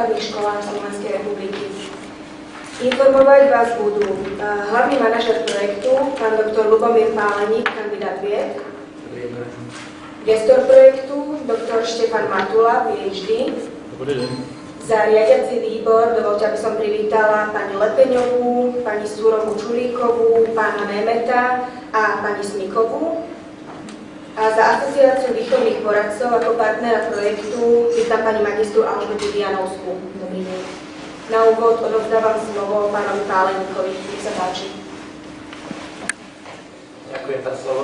základných školách Slovenskej republiky. Informovať vás budú hlavný manažer projektu, pán doktor Lubomír Páleník, kandidát vied, gestor projektu, doktor Štefan Matula, PhD. Dobrý deň. Za riadiaci výbor dovoľte, aby som privítala pani Lepeňovú, pani Súrovú Čulíkovú, pána Nemeta a pani Smikovú. A za asociáciu výchovných poradcov ako partnera projektu vítam pani magistru Alžbetu Dianovskú. Dobrý deň. Na úvod odovzdávam slovo pánovi Páleníkovi. Nech sa páči. Ďakujem za slovo.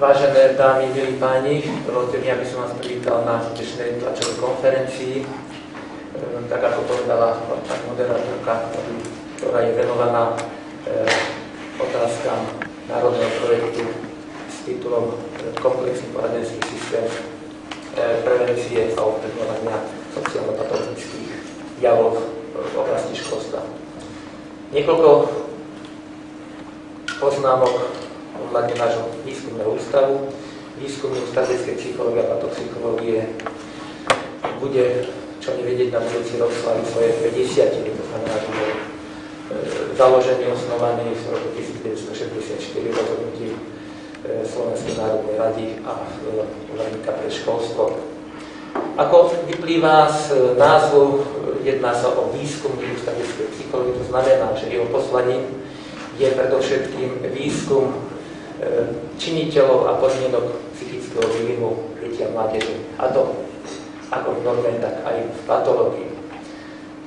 Vážené dámy, milí páni, dovolte mi, aby som vás privítal na dnešnej tlačovej konferencii. Tak ako povedala pani moderátorka, ktorá je venovaná otázkam národného projektu s titulom Komplexný poradenský systém prevencie a ovplyvňovania sociálno-patologických javov v oblasti školstva. Niekoľko poznámok ohľadne nášho výskumného ústavu. Výskumný ústav detskej psychológie a patopsychológie bude, čo nevedieť, na budúci rok slaviť svoje 50. To znamená, že bol založený, osnovaný v roku 1964 rozhodnutím Slovenskej národnej rady a úradníka pre školstvo. Ako vyplýva z názvu, jedná sa o výskumný ústav detskej psychológie, to znamená, že jeho poslaním je predovšetkým výskum činiteľov a podmienok psychického vývinu detí a mládeže. A to ako v norme, tak aj v patológii.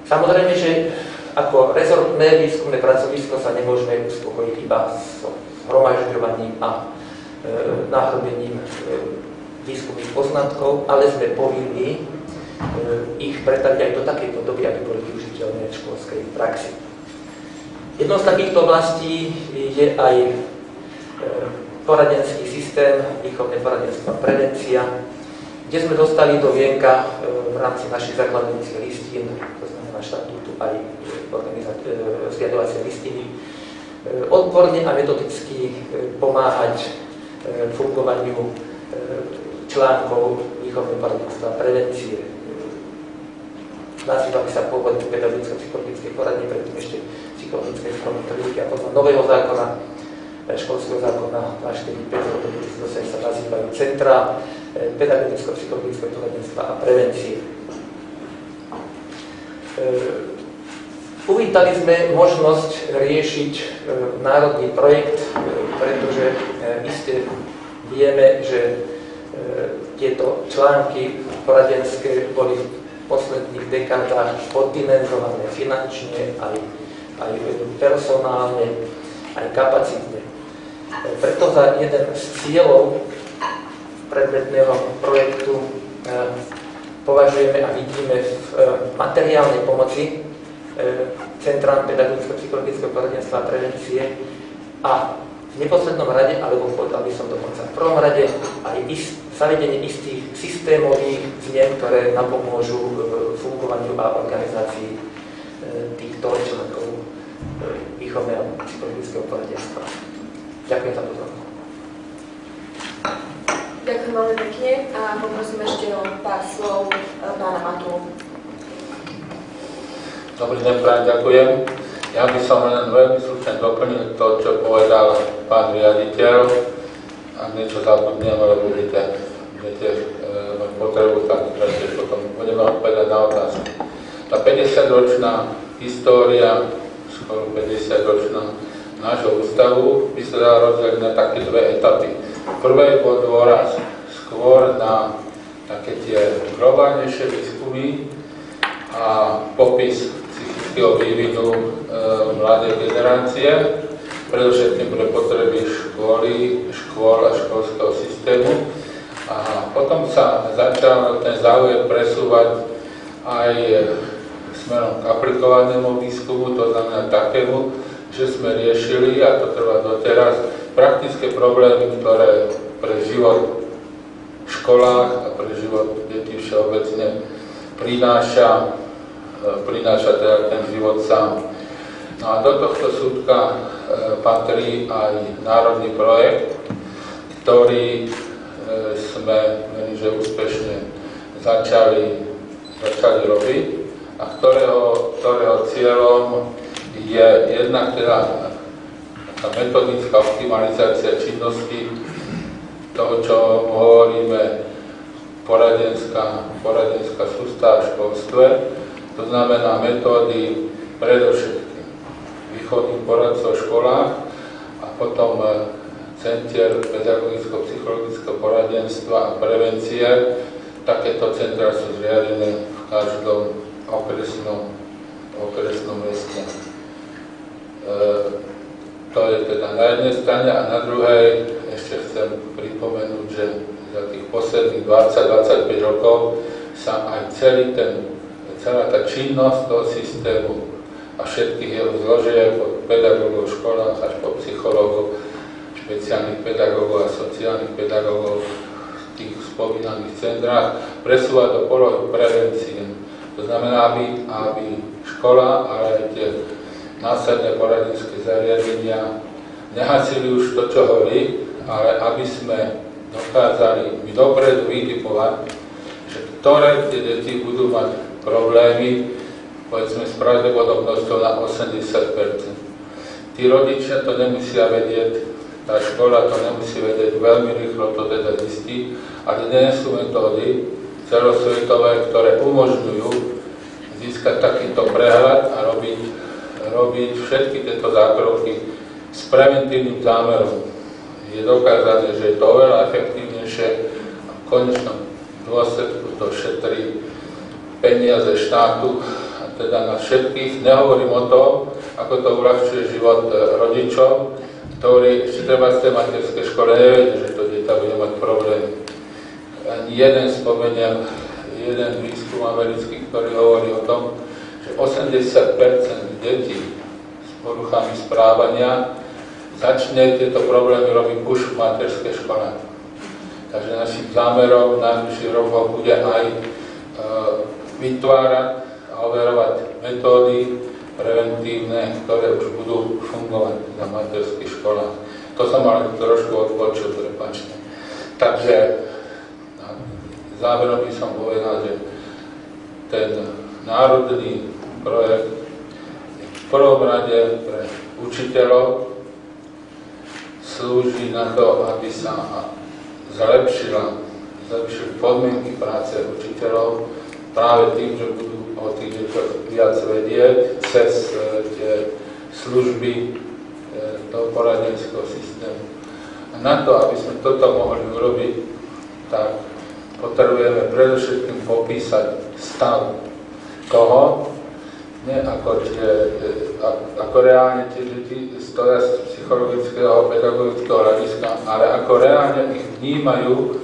Samozrejme, že ako rezortné výskumné pracovisko sa nemôžeme uspokojiť iba s zhromažďovaním a náhrbením výskumných poznatkov, ale sme povinní ich pretaviť aj do takejto doby, aby boli využiteľné v školskej praxi. Jednou z takýchto oblastí je aj poradenský systém, výchovné poradenstvo a prevencia, kde sme dostali do vienka v rámci našich základných listín, to znamená štatútu aj zriadovacie listiny, odborne a metodicky pomáhať fungovaniu článkov výchovného poradenstva a prevencie. Nazývali sa pôvodne pedagogicko-psychologické poradne, predtým ešte psychologické metodiky a potom nového zákona, školského zákona 245 roku 2008 sa nazývajú centra pedagogicko-psychologického poradenstva a prevencie. Uvítali sme možnosť riešiť národný projekt, pretože iste vieme, že tieto články poradenské boli v posledných dekádach poddimenzované finančne, aj personálne, aj kapacitne. Preto za jeden z cieľov predmetného projektu považujeme a vidíme v materiálnej pomoci Centrám pedagogicko-psychologického poradenstva a prevencie a v neposlednom rade, alebo povedal by som dokonca v prvom rade, aj zavedenie istých systémových zmien, ktoré napomôžu fungovaniu a organizácii týchto článkov výchovného psychologického poradenstva. Ďakujem za pozornosť. Ďakujem veľmi pekne a poprosím ešte o pár slov pána Matulu. Dobrý deň, ďakujem. Ja by som len veľmi slušne doplnil to, čo povedal pán riaditeľ. Ak niečo zabudnem, lebo budete mať potrebu, tak tiež potom budeme odpovedať na otázku. Tá 50-ročná história, skoro 50-ročná nášho ústavu, by sa dala rozdeliť na také dve etapy. Prvé bol dôraz skôr na také tie globálnejšie výskumy a popis psychického vývinu mladej generácie, predovšetkým pre potreby škôl a školského systému. A potom sa začal ten záujem presúvať aj smerom k aplikovanému výskumu, to znamená takému, že sme riešili, a to trvá doteraz, praktické problémy, ktoré pre život v školách a pre život detí všeobecne prináša teda ten život sám. No a do tohto súdka patrí aj národný projekt, ktorý sme, že úspešne začali začali robiť a ktorého cieľom je jednak teda tá metodická optimalizácia činnosti toho, čo hovoríme poradenská sústava v školstve, to znamená metódy predovšetkým výchovných poradcov v školách a potom centier pedagogicko-psychologického poradenstva a prevencie. Takéto centra sú zriadené v každom okresnom meste. To je teda na jednej strane a na druhej ešte chcem pripomenúť, že za tých posledných 20-25 rokov sa aj celá tá činnosť toho systému a všetkých jeho zložiek od pedagógov v školách až po psychológov, špeciálnych pedagógov a sociálnych pedagógov v tých spomínaných centrách presúva do polohy prevencie. To znamená, aby škola, ale aj tie následné poradenské zariadenia nehasili už to, čo horí, ale aby sme dokázali dopredu vytipovať, že ktoré tie deti budú mať problémy, povedzme s pravdepodobnosťou na 80%. Tí rodičia to nemusia vedieť, tá škola to nemusí vedieť, veľmi rýchlo to teda zistí, ale dnes sú metódy celosvetové, ktoré umožňujú získať takýto prehľad a robiť všetky tieto zákroky s preventívnym zámerom. Je dokázané, že je to oveľa efektívnejšie a v konečnom dôsledku to šetrí peniaze štátu a teda na všetkých. Nehovorím o tom, ako to uľahčuje život rodičom, ktorí ešte treba z tej materskej škole nevedia, že to dieťa bude mať problémy. Ani jeden výskum americký, ktorý hovorí o tom, že 80% detí s poruchami správania začne tieto problémy robiť už v materskej škole. Takže našim zámerom najbližších rokov bude aj vytvárať a overovať metódy preventívne, ktoré už budú fungovať na materských školách. To som ale trošku odbočil, prepáčte. Takže záverom by som povedal, že ten národný projekt je v prvom rade pre učiteľov, slúži na to, aby sa zlepšili podmienky práce učiteľov práve tým, že budú o tých deťoch viac vedieť cez tie služby toho poradenského systému. A na to, aby sme toto mohli urobiť, tak potrebujeme predovšetkým popísať stav toho, nie ako reálne tie deti stoja z psychologického, pedagogického hľadiska, ale ako reálne ich vnímajú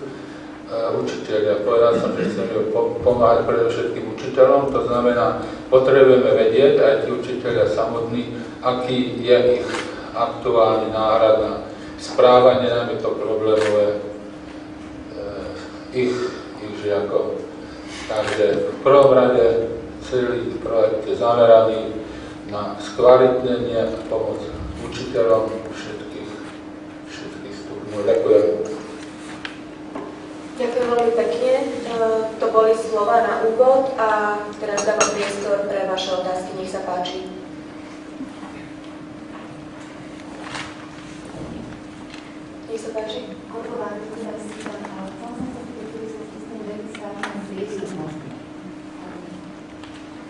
učiteľia. Povedal som, že chceme pomáhať predovšetkým učiteľom, to znamená, potrebujeme vedieť aj tí učiteľia samotní, aký je ich aktuálny náhrad na správanie, najmä to problémové ich žiakov. Takže v prvom rade celý projekt je zameraný na skvalitnenie a pomoc učiteľom všetkých stupňov. Ďakujem. Ďakujem veľmi pekne. To boli slova na úvod a teraz dávam priestor pre vaše otázky. Nech sa páči. Nech sa páči.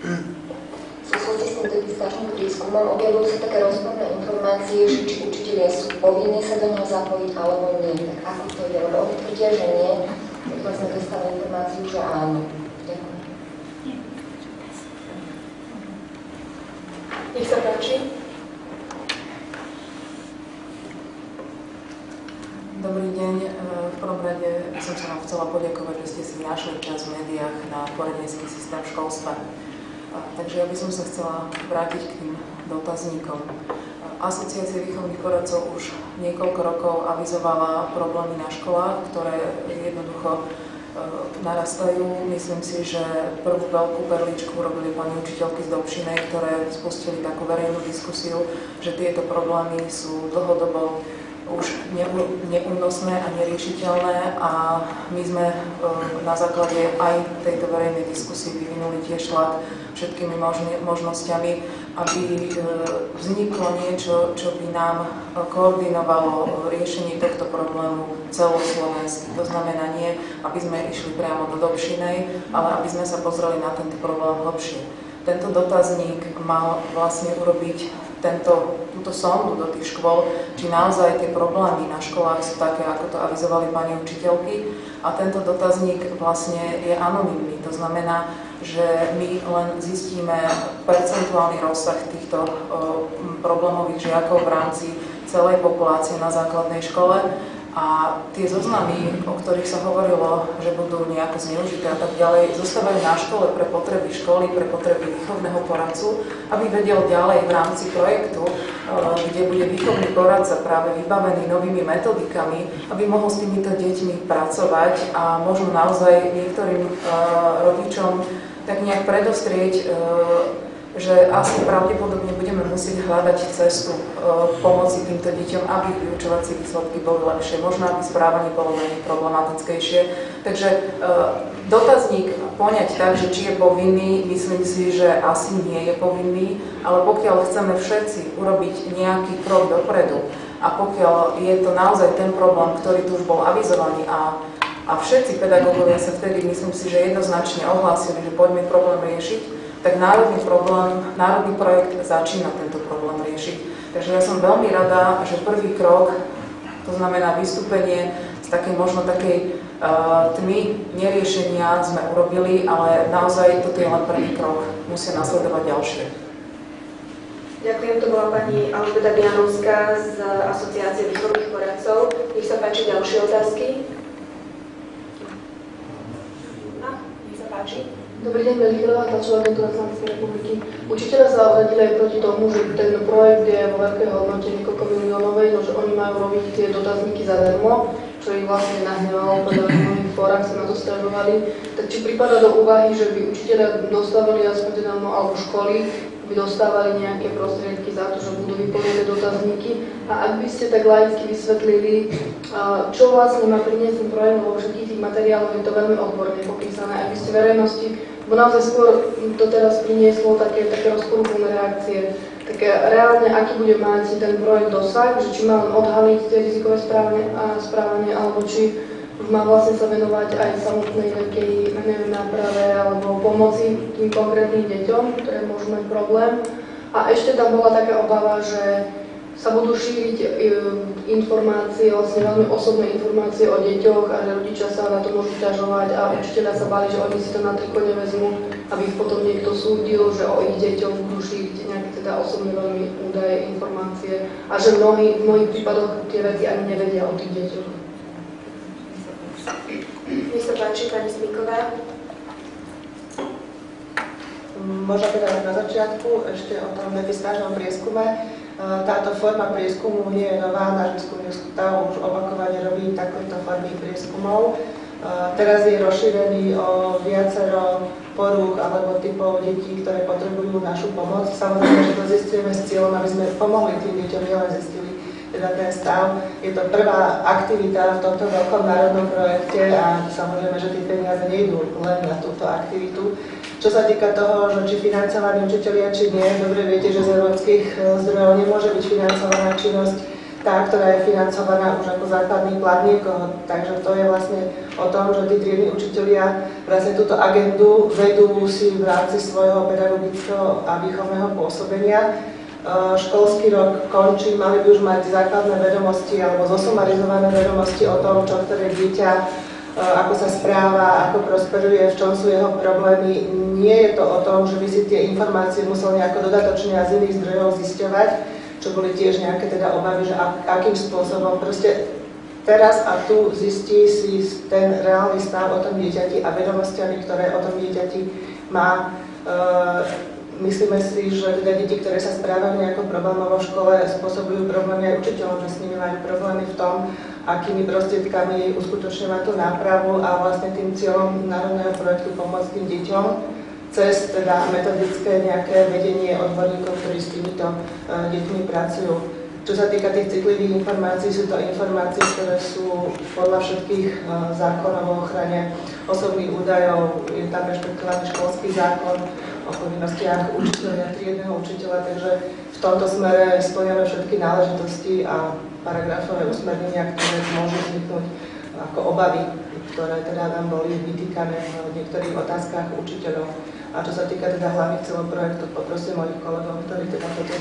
V súvislosti s tým degustačným prískumom objavujú sa také rozporné informácie, že či učitelia sú povinní sa do neho zapojiť alebo nie. Tak ako to je? Lebo oni tvrdia, že nie. Teraz sme dostali informáciu, že áno. Ďakujem. Nech sa páči. Dobrý deň. V prvom rade som sa vám chcela poďakovať, že ste si našli čas v médiách na poradenský systém v školstve. Takže ja by som sa chcela vrátiť k tým dotazníkom. Asociácia výchovných poradcov už niekoľko rokov avizovala problémy na školách, ktoré jednoducho narastajú. Myslím si, že prvú veľkú perličku robili pani učiteľky z Dobšinej, ktoré spustili takú verejnú diskusiu, že tieto problémy sú dlhodobo už neúnosné a neriešiteľné a my sme na základe aj tejto verejnej diskusie vyvinuli tiež tlak všetkými možnosťami, aby vzniklo niečo, čo by nám koordinovalo riešenie tohto problému celoslovensky. To znamená nie, aby sme išli priamo do Dobšinej, ale aby sme sa pozreli na tento problém hlbšie. Tento dotazník mal vlastne urobiť túto sondu do tých škôl, či naozaj tie problémy na školách sú také, ako to avizovali pani učiteľky. A tento dotazník vlastne je anonymný. To znamená, že my len zistíme percentuálny rozsah týchto problémových žiakov v rámci celej populácie na základnej škole. A tie zoznamy, o ktorých sa hovorilo, že budú nejako zneužité a tak ďalej, zostávajú na škole pre potreby školy, pre potreby výchovného poradcu, aby vedel ďalej v rámci projektu, kde bude výchovný poradca práve vybavený novými metodikami, aby mohol s týmito deťmi pracovať a možno naozaj niektorým rodičom tak nejak predostrieť, že asi pravdepodobne budeme musieť hľadať cestu pomoci týmto deťom, aby vyučovacie výsledky boli lepšie, možno aby správanie bolo menej problematickejšie. Takže dotazník poňať tak, že či je povinný, myslím si, že asi nie je povinný, ale pokiaľ chceme všetci urobiť nejaký krok dopredu a pokiaľ je to naozaj ten problém, ktorý tu už bol avizovaný a všetci pedagógovia sa vtedy, myslím si, že jednoznačne ohlásili, že poďme problém riešiť, tak národný projekt začína tento problém riešiť. Takže ja som veľmi rada, že prvý krok, to znamená vystúpenie z takej možno takej tmy neriešenia sme urobili, ale naozaj toto je len prvý krok, musia nasledovať ďalšie. Ďakujem, to bola pani Alžbeta Bianovská z Asociácie výchovných poradcov. Nech sa páči ďalšie otázky. Nech sa páči. Dobrý deň, Melchirová, tlačová agentúra Slovenskej republiky. Učiteľa sa ohradili aj proti tomu, že ten projekt je vo veľkej hodnote niekoľko miliónovej, no že oni majú robiť tie dotazníky zadarmo, čo ich vlastne nahnevalo, pretože v mnohých fórach sa na to sťažovali. Tak či prípada do úvahy, že by učiteľia dostavili aspoň teda, alebo školy by dostávali nejaké prostriedky za to, že budú vyplňať dotazníky. A ak by ste tak laicky vysvetlili, čo vlastne má priniesť ten projekt, lebo všetkých tých materiálov je to veľmi odborne popísané, aby ste verejnosti, bo naozaj skôr to teraz prinieslo také rozporúplné reakcie, také reálne, aký bude mať ten projekt dosah, že či má len odhaliť tie rizikové správanie, alebo či už má vlastne sa venovať aj samotnej takej, neviem, náprave alebo pomoci tým konkrétnym deťom, ktoré môžu mať problém. A ešte tam bola taká obava, že sa budú šíriť informácie, vlastne veľmi osobné informácie o deťoch a že rodičia sa na to môžu ťažovať a učiteľia sa báli, že oni si to na triko nevezmú, aby ich potom niekto súdil, že o ich deťoch budú šíriť nejaké teda osobné veľmi údaje, informácie a že v mnohých prípadoch tie veci ani nevedia o tých deťoch. Nech sa páči, pani Smíková. Možno teda na začiatku ešte o tom depistážnom prieskume. Táto forma prieskumu nie je nová, náš výskumný ústav už opakovane robí takéto formy prieskumov. Teraz je rozšírený o viacero porúch alebo typov detí, ktoré potrebujú našu pomoc. Samozrejme, že to zistíme s cieľom, aby sme pomohli tým deťom, nielen zistili teda ten stav. Je to prvá aktivita v tomto veľkom národnom projekte a samozrejme, že tie peniaze nejdú len na túto aktivitu. Čo sa týka toho, že či financovaní učitelia, či nie, dobre viete, že z európskych zdrojov nemôže byť financovaná činnosť tá, ktorá je financovaná už ako základný plat niekoho. Takže to je vlastne o tom, že tí triedni učitelia vlastne túto agendu vedú si v rámci svojho pedagogického a výchovného pôsobenia. Školský rok končí, mali by už mať základné vedomosti alebo zosumarizované vedomosti o tom, čo ktoré dieťa, ako sa správa, ako prosperuje, v čom sú jeho problémy. Nie je to o tom, že by si tie informácie musel nejako dodatočne a z iných zdrojov zisťovať, čo boli tiež nejaké teda obavy, že akým spôsobom. Proste teraz a tu zistí si ten reálny stav o tom dieťati a vedomostiami, ktoré o tom dieťati má. Myslíme si, že teda deti, ktoré sa správajú nejako problémovo v škole, spôsobujú problémy aj učiteľom, že s nimi majú problémy v tom, akými prostriedkami uskutočňovať tú nápravu a vlastne tým cieľom národného projektu pomôcť tým deťom cez teda metodické nejaké vedenie odborníkov, ktorí s týmito deťmi pracujú. Čo sa týka tých citlivých informácií, sú to informácie, ktoré sú podľa všetkých zákonov o ochrane osobných údajov. Je tam rešpektovaný školský zákon o povinnostiach učiteľa, triedneho učiteľa, takže v tomto smere spĺňame všetky náležitosti a paragrafové usmernenia, ktoré môžu vzniknúť ako obavy, ktoré teda nám boli vytýkané v niektorých otázkach učiteľov. A čo sa týka teda hlavných cieľov projektu, poprosím mojich kolegov, ktorí teda toto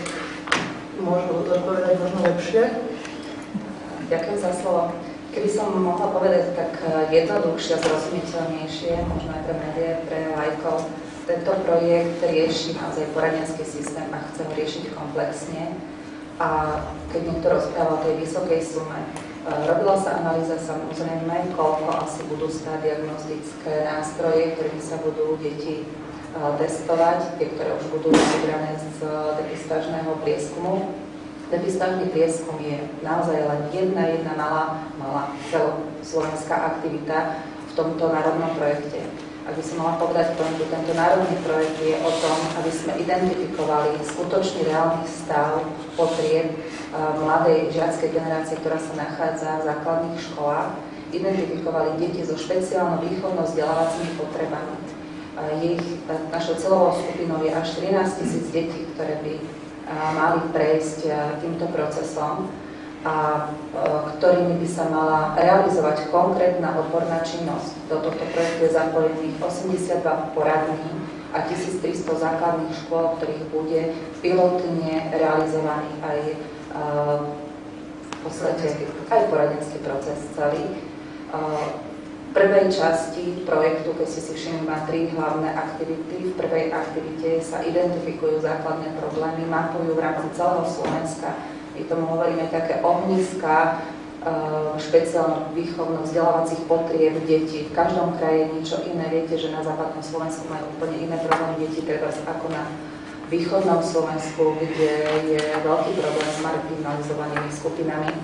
môžu odpovedať možno lepšie. Ďakujem za slovo. Keby som mohla povedať tak jednoduchšie, zrozumiteľnejšie, možno aj pre médiá, pre laikov, tento projekt rieši naozaj poradenský systém a chce ho riešiť komplexne. A keď niekto rozpráva o tej vysokej sume, robila sa analýza samozrejme, koľko asi budú stáť diagnostické nástroje, ktorými sa budú deti testovať, tie, ktoré už budú vybrané z depistážneho prieskumu. Depistážny prieskum je naozaj len jedna malá celoslovenská aktivita v tomto národnom projekte. Ak by som mala povedať pointu, tento národný projekt je o tom, aby sme identifikovali skutočný reálny stav potrieb mladej žiackej generácie, ktorá sa nachádza v základných školách, identifikovali deti so špeciálnou výchovno-vzdelávacími potrebami. Našou celovou skupinou je až 13 000 detí, ktoré by mali prejsť týmto procesom a ktorými by sa mala realizovať konkrétna odborná činnosť. Do tohto projektu je zapojených 82 poradní a 1300 základných škôl, ktorých bude pilotne realizovaný aj v podstate aj poradenský proces celý. V prvej časti projektu, keď ste si všimli, má 3 hlavné aktivity. V prvej aktivite sa identifikujú základné problémy, mapujú v rámci celého Slovenska. My tomu hovoríme také ohniska špeciálnych výchovno-vzdelávacích potrieb detí. V každom kraji je niečo iné. Viete, že na západnom Slovensku majú úplne iné problémy detí, treba ako na východnom Slovensku, kde je veľký problém s marginalizovanými skupinami.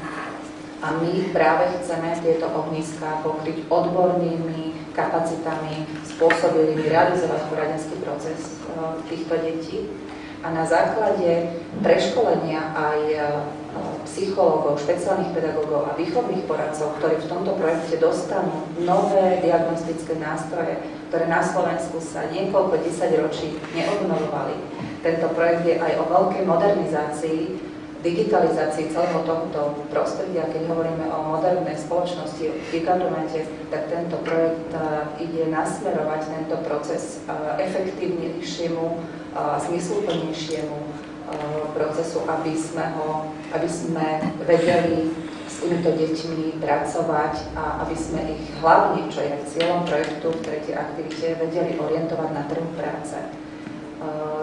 A my práve chceme tieto ohniská pokryť odbornými kapacitami, spôsobilými realizovať poradenský proces týchto detí. A na základe preškolenia aj psychológov, špeciálnych pedagógov a výchovných poradcov, ktorí v tomto projekte dostanú nové diagnostické nástroje, ktoré na Slovensku sa niekoľko desaťročí neobnovovali. Tento projekt je aj o veľkej modernizácii, digitalizácii celého tohto prostredia. Keď hovoríme o modernej spoločnosti, o gigadomente, tak tento projekt ide nasmerovať tento proces efektívnejšiemu, zmysluplnejšiemu procesu, aby sme vedeli s týmito deťmi pracovať a aby sme ich hlavne, čo je cieľom projektu v tretej aktivite, vedeli orientovať na trhu práce.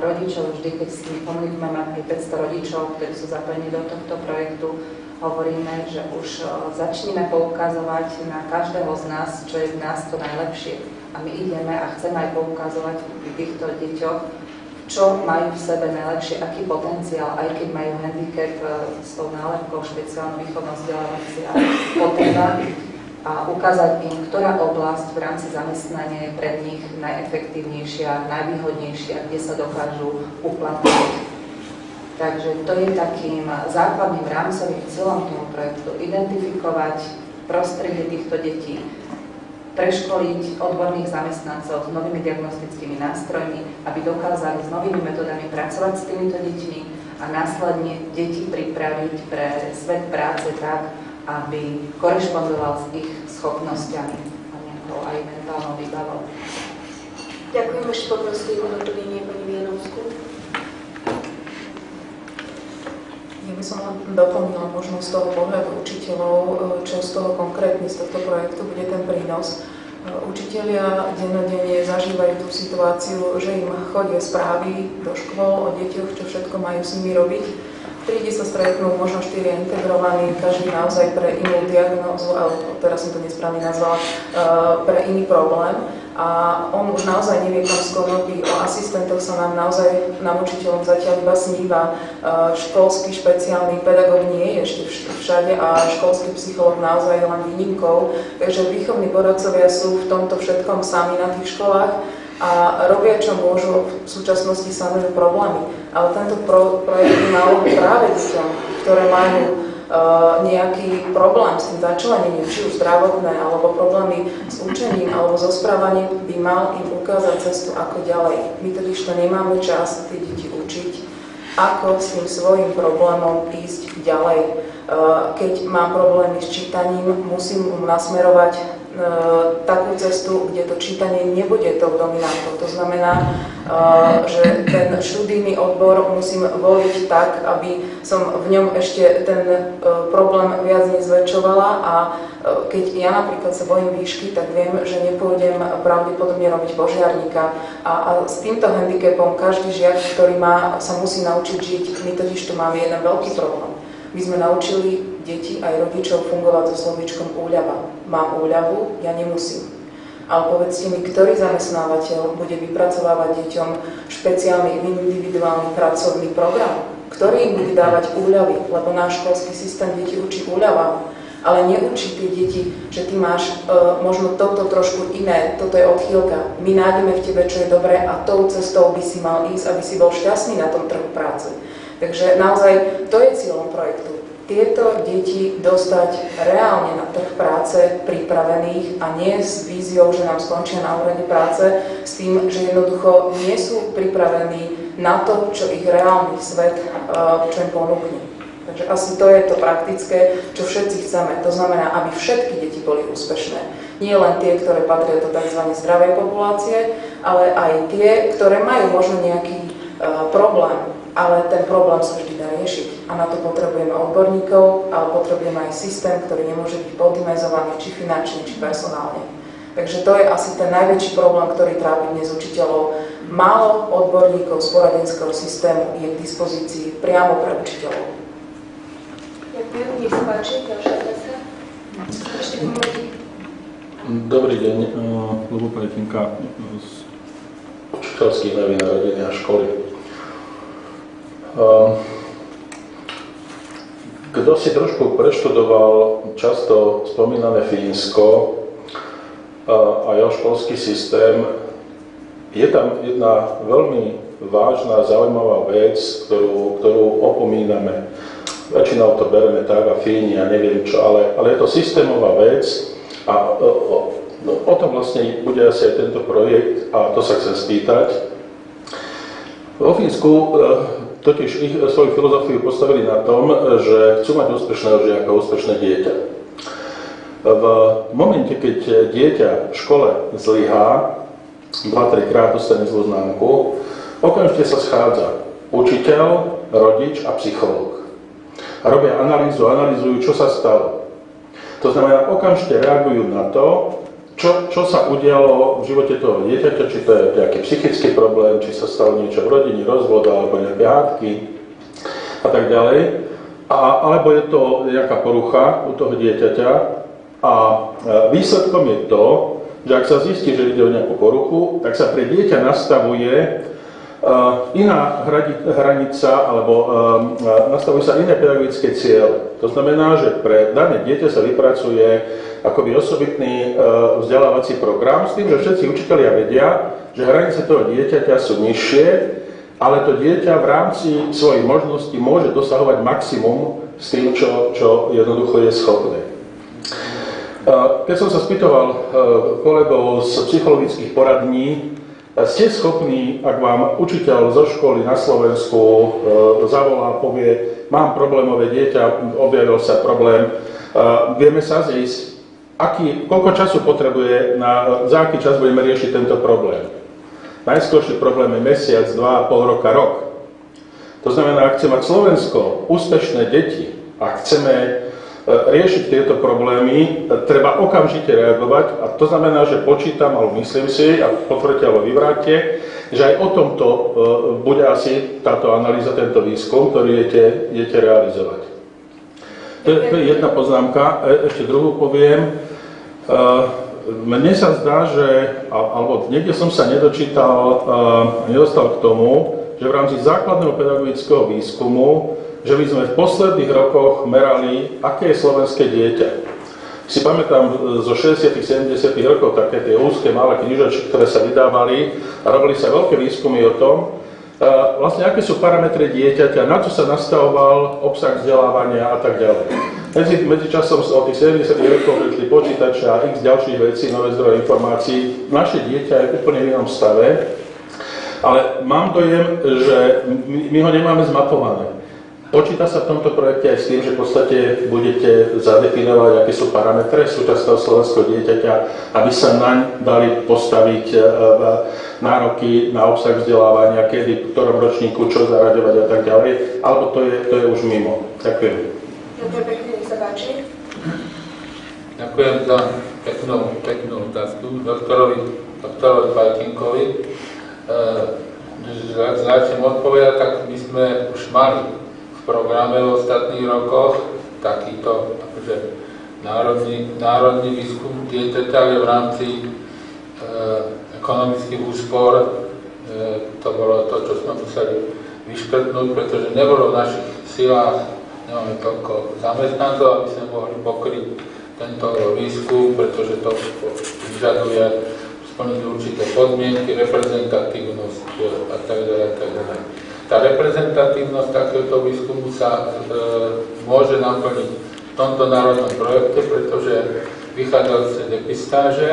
Rodičov vždy, keď s nimi komunikujeme, máme 500 rodičov, ktorí sú zapojení do tohto projektu, hovoríme, že už začneme poukazovať na každého z nás, čo je v nás to najlepšie. A my ideme a chceme aj poukazovať v týchto deťoch, čo majú v sebe najlepšie, aký potenciál, aj keď majú handicap s tou nálepkou špeciálnou výchovnou vzdelávacia potreba, a ukázať im, ktorá oblasť v rámci zamestnania je pre nich najefektívnejšia, najvýhodnejšia, kde sa dokážu uplatniť. Takže to je takým základným rámcovým cieľom toho projektu. Identifikovať prostredie týchto detí, preškoliť odborných zamestnancov s novými diagnostickými nástrojmi, aby dokázali s novými metodami pracovať s týmito deťmi a následne deti pripraviť pre svet práce tak, aby korešpondoval s ich schopnosťami a nejakou aj mentálnou výbavou. Ďakujem, ešte poprosím o doplnenie pani Vianovskú. Ja by som doplnila možno z toho pohľadu učiteľov, čo z toho konkrétne z tohto projektu bude ten prínos. Učitelia dennodenne zažívajú tú situáciu, že im chodia správy do škôl o deťoch, čo všetko majú s nimi robiť. V triede sa stretnú možno 4 integrovaní, každý naozaj pre inú diagnózu, ale teraz som to nesprávne nazvala, pre iný problém. A on už naozaj nevie, kam skôr o asistentoch sa nám učiteľom zatiaľ iba sníva. Školský špeciálny pedagóg nie je ešte všade a školský psychológ naozaj je len výnimkou. Takže výchovní poradcovia sú v tomto všetkom sami na tých školách a robia, čo môžu, v súčasnosti sanujú problémy. Ale tento projekt by mal práve deťom, ktoré majú nejaký problém s tým začlenením, či už zdravotné, alebo problémy s učením, alebo so správaním, by mal im ukázať cestu, ako ďalej. My totiž to nemáme čas tie deti učiť, ako s tým svojím problémom ísť ďalej. Keď mám problémy s čítaním, musím mu nasmerovať takú cestu, kde to čítanie nebude tou dominantou. To znamená, že ten študijný odbor musím voliť tak, aby som v ňom ešte ten problém viac nezväčšovala a keď ja napríklad sa bojím výšky, tak viem, že nepôjdem pravdepodobne robiť požiarníka a s týmto handicapom každý žiak, ktorý má, sa musí naučiť žiť. My totiž tu máme jeden veľký problém. My sme naučili deti aj rodičov fungovať so slovíčkom úľava. Mám úľavu, ja nemusím. Ale povedzte mi, ktorý zamestnávateľ bude vypracovávať deťom špeciálny individuálny pracovný program, ktorý im bude dávať úľavy, lebo náš školský systém deti učí úľava, ale neučí tie deti, že ty máš možno toto trošku iné, toto je odchýlka. My nájdeme v tebe, čo je dobré a tou cestou by si mal ísť, aby si bol šťastný na tom trhu práce. Takže naozaj to je cieľom projektu. Tieto deti dostať reálne na trh práce pripravených a nie s víziou, že nám skončia na úrade práce, s tým, že jednoducho nie sú pripravení na to, čo ich reálny svet čo im ponúkne. Takže asi to je to praktické, čo všetci chceme. To znamená, aby všetky deti boli úspešné. Nie len tie, ktoré patria do tzv. Zdravej populácie, ale aj tie, ktoré majú možno nejaký problém. Ale ten problém sa vždy dá riešiť. A na to potrebujeme odborníkov, ale potrebujeme aj systém, ktorý nemôže byť poddimenzovaný, či finančne, či personálne. Takže to je asi ten najväčší problém, ktorý trápi dnes učiteľov. Málo odborníkov z poradenského systému je k dispozícii priamo pre učiteľov. Ďakujem, nech sa páči, ďalšia otázka. Dobrý deň, Ľubo Pajtinka z učiteľských novín rodiny a školy. Kto si trošku preštudoval často spomínané Fínsko a jeho školský systém, je tam jedna veľmi vážna, zaujímavá vec, ktorú opomíname. Väčšinou to bereme tak a Fíni a neviem čo, ale je to systémová vec a o tom vlastne bude asi aj tento projekt a to sa chcem spýtať. Vo Fínsku totiž svoju filozofiu postavili na tom, že chcú mať úspešného žiaka, úspešné dieťa. V momente, keď dieťa v škole zlyhá, 2-3 krát dostane zlú známku, okamžite sa schádza učiteľ, rodič a psychológ. A robia analýzujú, čo sa stalo. To znamená, okamžite reagujú na to, čo sa udialo v živote toho dieťaťa, či to je nejaký psychický problém, či sa stalo niečo v rodine, rozvod, alebo nejaké hádky a tak ďalej. Alebo je to nejaká porucha u toho dieťaťa a výsledkom je to, že ak sa zistí, že ide o nejakú poruchu, tak sa pre dieťa nastavuje iná hranica, alebo nastavujú sa iné pedagogické ciele. To znamená, že pre dané dieťa sa vypracuje akoby osobitný vzdelávací program s tým, že všetci učitelia vedia, že hranice toho dieťaťa sú nižšie, ale to dieťa v rámci svojich možností môže dosahovať maximum s tým, čo jednoducho je schopné. Keď som sa spýtoval kolegov z psychologických poradní, ste schopní, ak vám učiteľ zo školy na Slovensku zavolá, povie, mám problémové dieťa, objavil sa problém, vieme sa zísť, koľko času potrebuje, za aký čas budeme riešiť tento problém. Najskôrší problém je mesiac, 2,5 roka, rok. To znamená, ak chce mať Slovensko úspešné deti a chceme riešiť tieto problémy, treba okamžite reagovať a to znamená, že počítam, alebo myslím si, a potvrďte alebo vyvráťte, že aj o tomto bude asi táto analýza, tento výskum, ktorý idete realizovať. To je jedna poznámka, ešte druhú poviem. Mne sa zdá, alebo niekde som sa nedostal k tomu, že v rámci základného pedagogického výskumu, že by sme v posledných rokoch merali, aké je slovenské dieťa. Si pamätám zo 60 70 rokov také tie úzke malé knižočky, ktoré sa vydávali a robili sa veľké výskumy o tom, vlastne aké sú parametre dieťaťa, na čo sa nastavoval obsah vzdelávania a tak ďalej. Medzičasom od tých 70 rokov prišli počítače a x ďalších vecí, nové zdroje informácií. Naše dieťa je úplne v inom stave, ale mám dojem, že my ho nemáme zmapované. Počíta sa v tomto projekte aj s tým, že v podstate budete zadefinovať, aké sú parametre súčasného slovenského dieťaťa, aby sa naň dali postaviť nároky na obsah vzdelávania, kedy, v ktorom ročníku, čo zaraďovať a tak ďalej, alebo to je už mimo. Ďakujem. Ďakujem pekne, nech sa páči. Ďakujem za peknú otázku doktorovi Pajtinkovi. Začnem odpovedať, tak my sme už mali v programe v ostatných rokoch takýto akože národný výskum dieťaťa, ale v rámci ekonomických úspor to bolo to, čo sme museli vyškrtnúť, pretože nebolo v našich silách, nemáme toľko zamestnancov, aby sme mohli pokryť tento výskum, pretože to vyžaduje splniť určité podmienky, reprezentatívnosť a tak ďalej. Tá reprezentatívnosť takéhoto výskumu sa môže naplniť v tomto národnom projekte, pretože vychádzajúce depistáže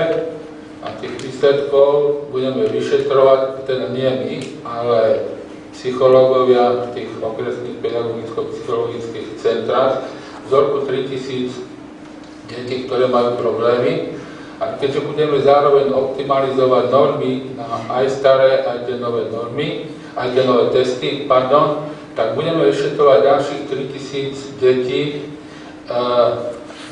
a tých výsledkov budeme vyšetrovať, teda nie my, ale psychológovia v tých okresných pedagogicko-psychologických centrách, vzorku 3000 detí, ktoré majú problémy. A keďže budeme zároveň optimalizovať normy na aj staré, aj tie nové normy, aj tie nové testy, tak budeme vyšetrovať ďalších 3000 detí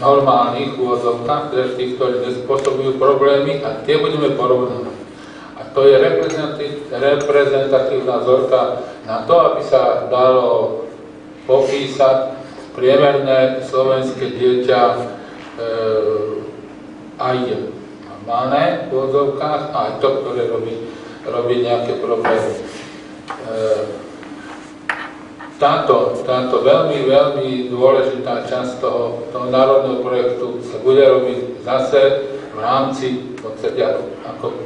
normálnych úvodzovkách, teda tých, ktorí nespôsobujú problémy a tie budeme porovnávať. A to je reprezentatívna vzorka na to, aby sa dalo popísať priemerné slovenské dieťa aj normálne v úvodzovkách, aj to, ktoré robí nejaké problémy. Táto veľmi dôležitá časť toho národného projektu sa bude robiť zase v rámci v podstate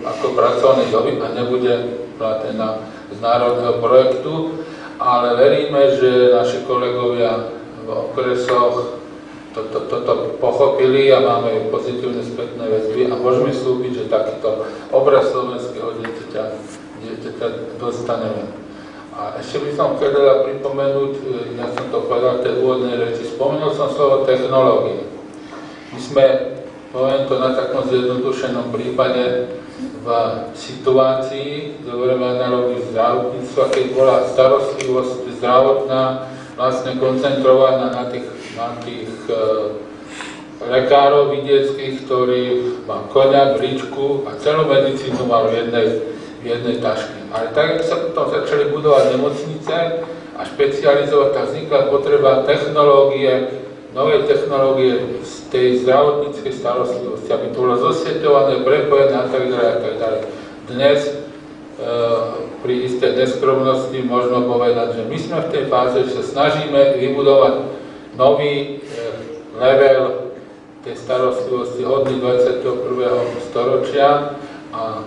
ako pracovnej doby a nebude platená z národného projektu, ale veríme, že naši kolegovia v okresoch toto pochopili a máme pozitívne spätné väzby a môžeme slúbiť, že takýto obraz slovenského dieťaťa dostaneme. A ešte by som chcel pripomenúť, ja som to povedal v tej úvodnej reči, spomenul som slovo technológie. My sme, poviem to na takom zjednodušenom prípade, v situácii, zoberieme analogiu zdravotníctva, keď bola starostlivosť zdravotná vlastne koncentrovaná na tých lekárov vidieckých, ktorí má koňa, bričku a celú medicínu mal v jednej taške. Ale tak, ako sa potom začali budovať nemocnice a špecializovať, tak vznikla potreba novej technológie z tej zdravotníckej starostlivosti, aby to bolo zosieťované, prepojené a tak ďalej. Dnes pri istej neskromnosti možno povedať, že my sme v tej fáze, že sa snažíme vybudovať nový level tej starostlivosti hodný 21. storočia a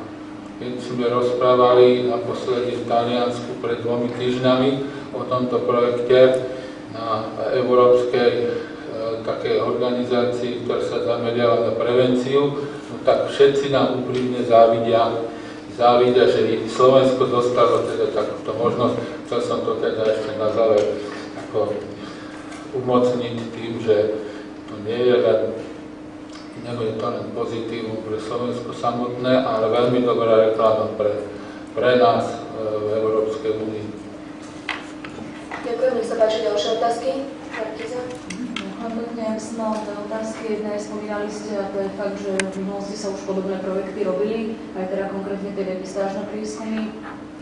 keď sme rozprávali naposledy v Taliansku pred 2 týždňami o tomto projekte na európskej takej organizácii, ktorá sa zameriava na prevenciu, no tak všetci nám úprimne závidia, že Slovensko dostalo teda takúto možnosť. Chcel som to teda ešte na záver ako umocniť tým, že to nie je to len pozitívum pre Slovensko samotné, ale veľmi dobrá reklama pre nás v Európskej únii. Ďakujem, nech sa páči ďalšie otázky. Markíza? Ak som mala dve otázky, jedna je, spomínali ste, a to je fakt, že v minulosti sa už podobné projekty robili, aj teda konkrétne tie depistážne prieskumy.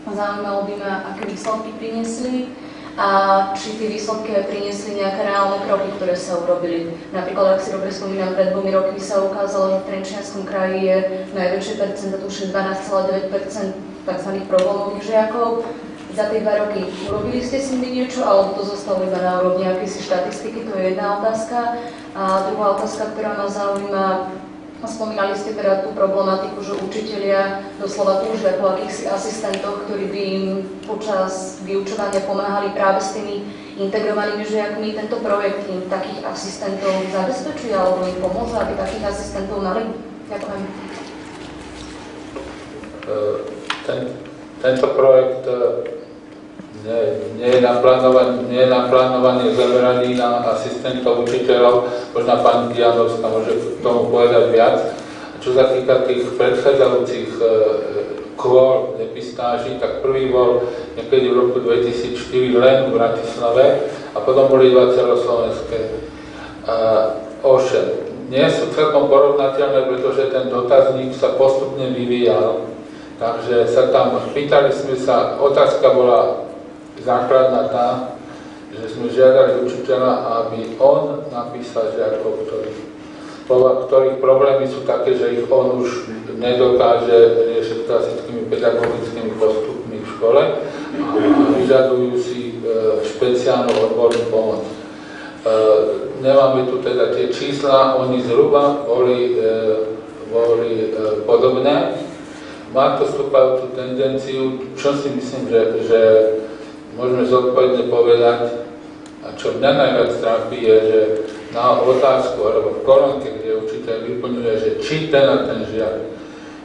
Zaujímalo by ma, aké výsledky priniesli a či tie výsledky aj priniesli nejaké reálne kroky, ktoré sa urobili. Napríklad, ak si dobre spomínam, pred 2 roky sa ukázalo, že v Trenčianskom kraji je najväčšie percento, tuším 12,9% tzv. Problémových žiakov. za tie 2 roky urobili ste s nimi niečo, alebo to zostalo iba na úrovni akýsi štatistiky, to je jedna otázka. A druhá otázka, ktorá ma zaujíma, spomínali ste teda tú problematiku, že učitelia doslova túžia po akýchsi asistentoch, ktorí by im počas vyučovania pomáhali práve s tými integrovanými žiakmi. Tento projekt im takých asistentov zabezpečuje alebo im pomôže, aby takých asistentov mali? Ďakujem. Tento projekt nie je naplánovaný zameraný na asistentov učiteľov. Možná pani Dianovská môže k tomu povedať viac. Čo sa týka tých predchádzajúcich kôl depistáží, tak prvý bol niekedy v roku 2004 len v Bratislave a potom boli 2 celoslovenské. Ovšem, nie sú celkom porovnateľné, pretože ten dotazník sa postupne vyvíjal. Takže sa tam pýtali sme sa, otázka bola základná tá, že sme žiadali učiteľa, aby on napísal žiakov, ktorých problémy sú také, že ich on už nedokáže riešiť klasickými pedagogickými postupmi v škole a vyžadujú si špeciálnu odbornú pomoc. Nemáme tu teda tie čísla, oni zhruba boli podobné. Má to stúpajúcu tendenciu, čo si myslím, že môžeme zodpovedne povedať, a čo mňa najviac trápi je, že na otázku alebo v kolónke, kde učiteľ vyplňuje, že či ten a ten žiak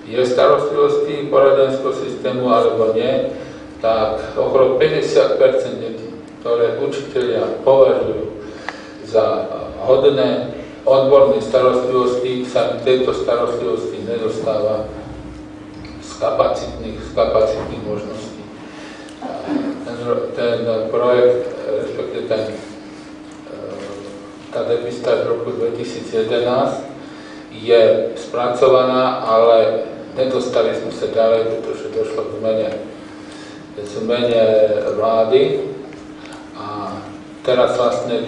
je v starostlivosti poradenského systému alebo nie, tak okolo 50% detí, ktoré učitelia považujú za hodné odbornej starostlivosti, sa tejto starostlivosti nedostáva z kapacitných možností. Ten projekt, respektíve tá depistáž v roku 2011 je spracovaná, ale nedostali sme sa ďalej, pretože došlo k zmene vlády a teraz vlastne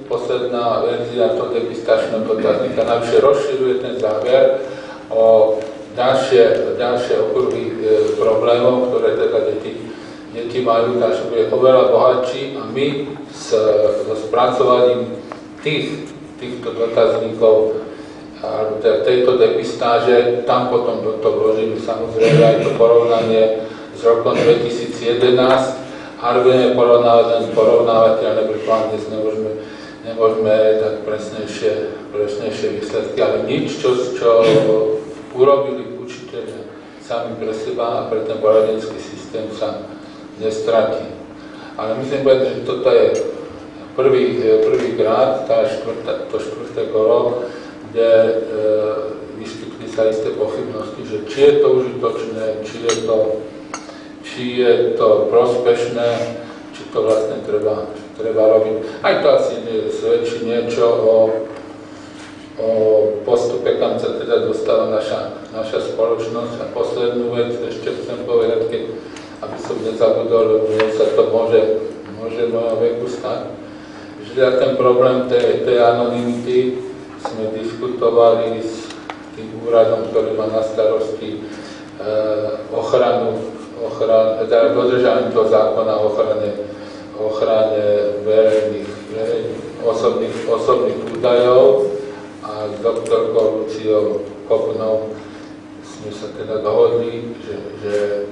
posledná verzia toho depistážneho dotazníka navyše rozširuje ten záver o ďalšie okruhy problémov, ktoré teda deti majú, takže bude oveľa bohatší a my so spracovaním týchto dotazníkov alebo tejto depistáže, tam potom do toho vložíme samozrejme aj to porovnanie s rokom 2011 a budeme porovnávateľné, pretože dnes nemôžeme dať presnejšie výsledky, ale nič, čo urobili učiteľia sami pre seba a pre ten poradenský systém sa nestratí. Ale myslím, že toto je prvýkrát, to štvrté kolo, kde vyskytli sa isté pochybnosti, že či je to užitočné, či je to prospešné, či to vlastne treba robiť. Aj to asi svedčí niečo o postupe, kam sa teda dostala naša spoločnosť. A poslednú vec ešte chcem povedať, aby som nezabudol, že sa to môže moja veku stať, že ten problém tej anonymity sme diskutovali s tým úradom, ktorý má na starosti dodržanie toho zákona o ochrane verejných osobných údajov a s doktorkou Luciou Kopnou sme sa teda dohodli, že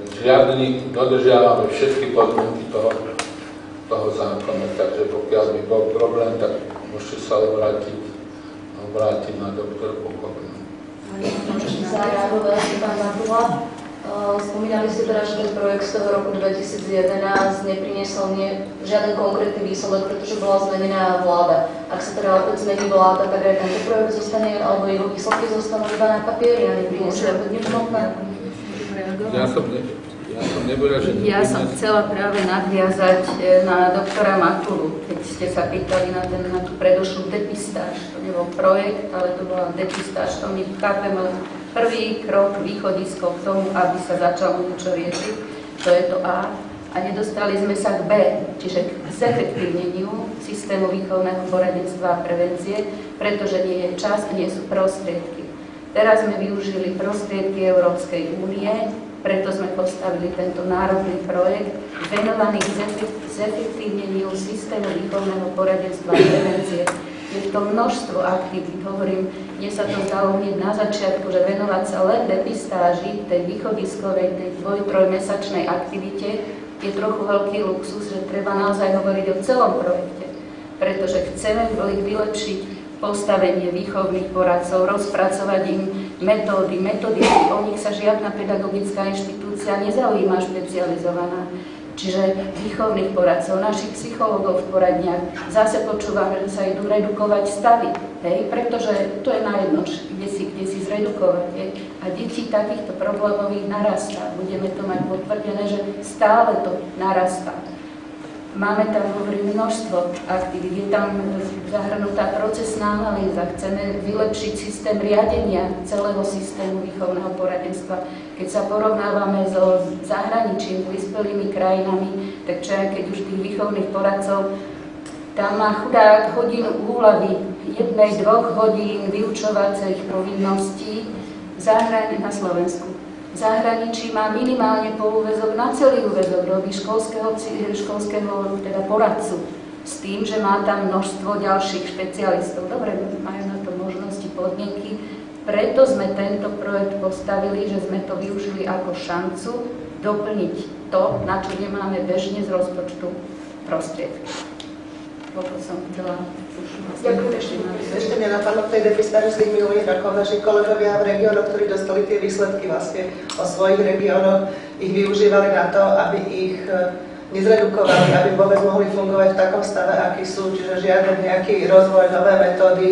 dodržiavame všetky podmienky toho zákona, takže pokiaľ by bol problém, tak môžete sa obrátiť na doktorku Kopnu. Zareagovať, pán Matula. Spomínali ste teda, že ten projekt z toho roku 2011 nepriniesol žiaden konkrétny výsledok, pretože bola zmenená vláda. Ak sa teda opäť zmení vláda, tak aj tento projekt zostane, alebo jeho výsledky zostanú iba na papieri a nepriniesie opäť nič nové. Ja som chcela práve nadviazať na doktora Matulu, keď ste sa pýtali na tú predošlú depistáž. To nebol projekt, ale to bola depistáž. To my chápeme prvý krok, východisko k tomu, aby sa začalo niečo riešiť. To je to A. A nedostali sme sa k B, čiže k zefektívneniu systému výchovného poradenstva a prevencie, pretože nie je čas a nie sú prostriedky. Teraz sme využili prostriedky Európskej únie Preto sme postavili tento národný projekt venovaný zefektívneniu systému výchovného poradenstva a prevencie. Je to množstvo aktivít, hovorím, mne sa to zdalo hneď na začiatku, že venovať sa len depistáži, tej východiskovej, tej 2-3-mesačnej aktivite je trochu veľký luxus, že treba naozaj hovoriť o celom projekte, pretože chceme vylepšiť postavenie výchovných poradcov, rozpracovať im metodiky. O nich sa žiadna pedagogická inštitúcia nezaujíma špecializovaná. Čiže výchovných poradcov, našich psychológov v poradniach, zase počúvame, že sa idú redukovať stavy, hej? Pretože to je najjednoduchšie, kde si zredukovať. Hej? A detí takýchto problémových narastá. Budeme to mať potvrdené, že stále to narastá. Máme tam, hovorím, množstvo aktivít, je tam zahrnutá procesná analýza, chceme vylepšiť systém riadenia celého systému výchovného poradenstva. Keď sa porovnávame so zahraničím, vyspelými krajinami, tak čo aj keď už tých výchovných poradcov, tam má chudák hodinu úľavy, 1-2 hodín vyučovacích povinností na Slovensku. V zahraničí má minimálne polúväzok na celý úväzok, robí školského teda poradcu s tým, že má tam množstvo ďalších špecialistov. Dobre, majú na to možnosti, podmienky. Preto sme tento projekt postavili, že sme to využili ako šancu doplniť to, na čo nemáme bežne z rozpočtu prostriedky. Koľko som dala? Ešte mňa napadlo v tej depistáži z tých minulých rokov naši kolegovia v regiónoch, ktorí dostali tie výsledky vlastne o svojich regiónoch, ich využívali na to, aby ich nezredukovali, aby vôbec mohli fungovať v takom stave, aký sú, čiže žiaden nejaký rozvoj, nové metódy,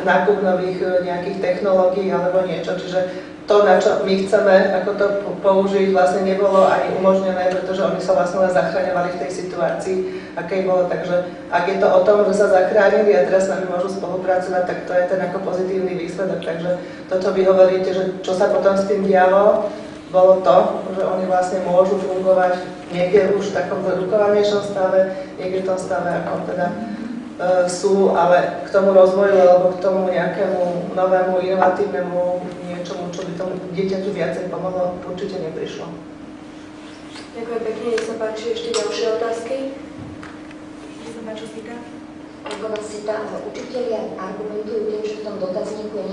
nákup nových nejakých technológií alebo niečo, čiže to, na čo my chceme, ako to použiť, vlastne nebolo ani umožnené, pretože oni sa vlastne len zachraňovali v tej situácii, akej bolo. Takže ak je to o tom, že sa zachránili a teraz s nami môžu spolupracovať, tak to je ten ako pozitívny výsledok. Takže toto vy hovoríte, že čo sa potom s tým dialo, bolo to, že oni vlastne môžu fungovať niekde už v takom zredukovanejšom stave, niekde v tom stave, ako teda sú, ale k tomu rozvoju alebo k tomu nejakému novému, inovatívnemu niečomu, čo by tomu dieťaťu viacej pomohlo, určite neprišlo. Ďakujem pekne, nech sa páči ešte ďalšie otázky. Nech sa páči, Sita. Učitelia argumentujú tým, že v tom dotazníku je